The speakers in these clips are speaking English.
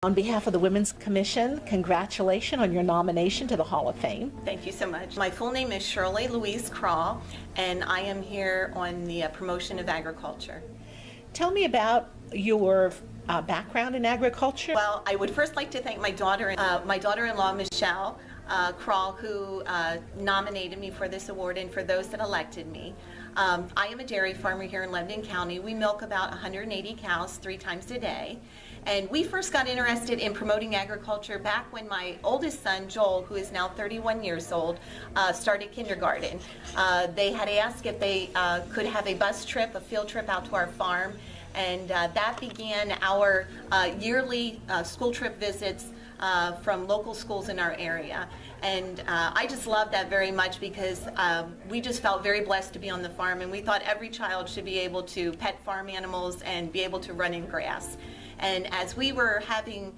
On behalf of the Women's Commission, congratulations on your nomination to the Hall of Fame. Thank you so much. My full name is Shirley Louise Krall, and I am here on the promotion of agriculture. Tell me about your background in agriculture. Well, I would first like to thank my daughter-in-law, Michelle Krall, who nominated me for this award, and for those that elected me. I am a dairy farmer here in Lebanon County. We milk about 180 cows 3 times a day. And we first got interested in promoting agriculture back when my oldest son, Joel, who is now 31 years old, started kindergarten. They had asked if they could have a bus trip, a field trip out to our farm, and that began our yearly school trip visits from local schools in our area. And I just love that very much because we just felt very blessed to be on the farm, and we thought every child should be able to pet farm animals and be able to run in grass. And as we were having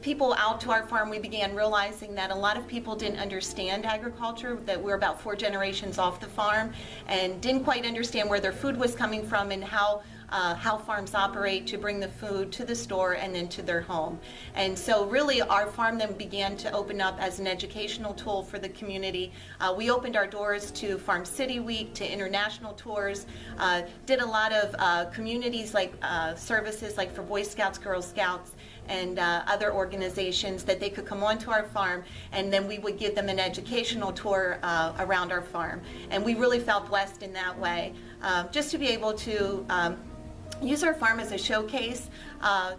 people out to our farm, we began realizing that a lot of people didn't understand agriculture, that we're about 4 generations off the farm, and didn't quite understand where their food was coming from and how farms operate to bring the food to the store and then to their home. And so really our farm then began to open up as an educational tool for the community. We opened our doors to Farm City Week, to international tours, did a lot of communities like services like for Boy Scouts, Girl Scouts, and other organizations that they could come onto our farm, and then we would give them an educational tour around our farm. And we really felt blessed in that way, just to be able to use our farm as a showcase,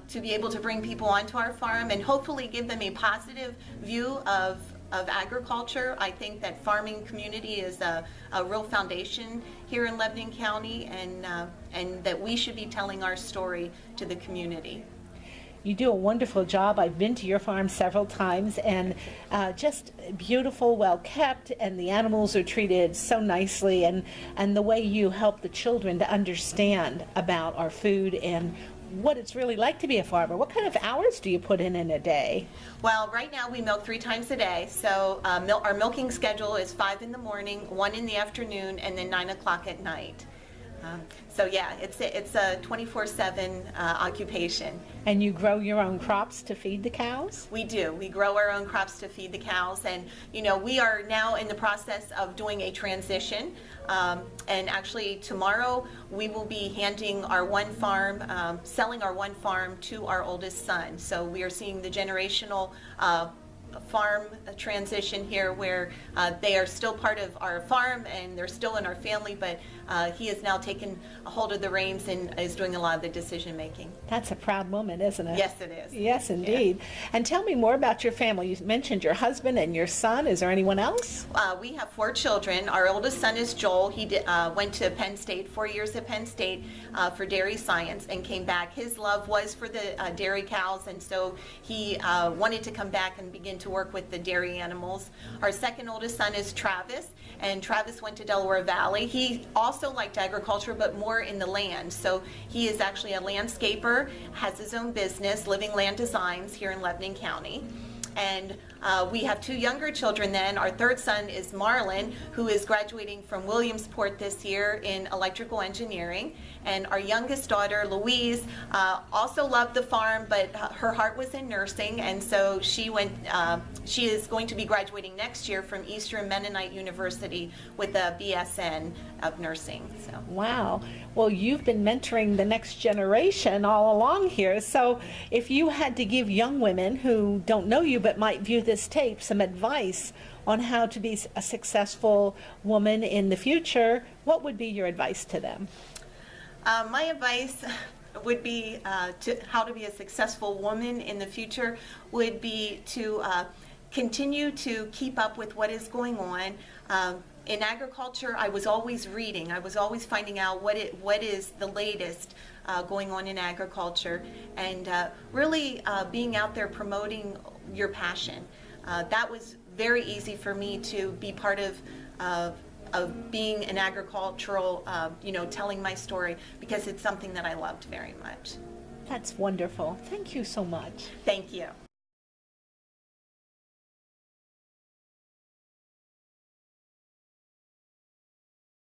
to be able to bring people onto our farm and hopefully give them a positive view of agriculture. I think that farming community is a real foundation here in Lebanon County, and that we should be telling our story to the community. You do a wonderful job. I've been to your farm several times, and just beautiful, well kept, and the animals are treated so nicely, and the way you help the children to understand about our food and what it's really like to be a farmer. What kind of hours do you put in a day? Well, right now we milk 3 times a day. So our milking schedule is 5 in the morning, 1 in the afternoon, and then 9 o'clock at night. So yeah, it's a 24/7 occupation. And you grow your own crops to feed the cows? We do. We grow our own crops to feed the cows, and you know, we are now in the process of doing a transition. And actually tomorrow we will be handing our one farm, selling our one farm to our oldest son. So we are seeing the generational farm transition here, where they are still part of our farm and they're still in our family, but he has now taken a hold of the reins and is doing a lot of the decision making. That's a proud moment, isn't it? Yes, it is. Yes, indeed. Yeah. And tell me more about your family. You mentioned your husband and your son. Is there anyone else? We have 4 children. Our oldest son is Joel. He went to Penn State, 4 years at Penn State for dairy science, and came back. His love was for the dairy cows, and so he wanted to come back and begin to work with the dairy animals. Our second oldest son is Travis, and Travis went to Delaware Valley. He also liked agriculture, but more in the land. So he is actually a landscaper, has his own business, Living Land Designs, here in Lebanon County. And we have 2 younger children then. Our third son is Marlon, who is graduating from Williamsport this year in electrical engineering. And our youngest daughter, Louise, also loved the farm, but her heart was in nursing, and so she is going to be graduating next year from Eastern Mennonite University with a BSN of nursing. So. Wow. Well, you've been mentoring the next generation all along here. So if you had to give young women who don't know you but might view this tape some advice on how to be a successful woman in the future, what would be your advice to them? My advice would be to how to be a successful woman in the future would be to continue to keep up with what is going on. In agriculture, I was always reading. I was always finding out what is the latest going on in agriculture, and really being out there promoting your passion. That was very easy for me to be part of being an agricultural, telling my story, because it's something that I loved very much. That's wonderful. Thank you so much. Thank you.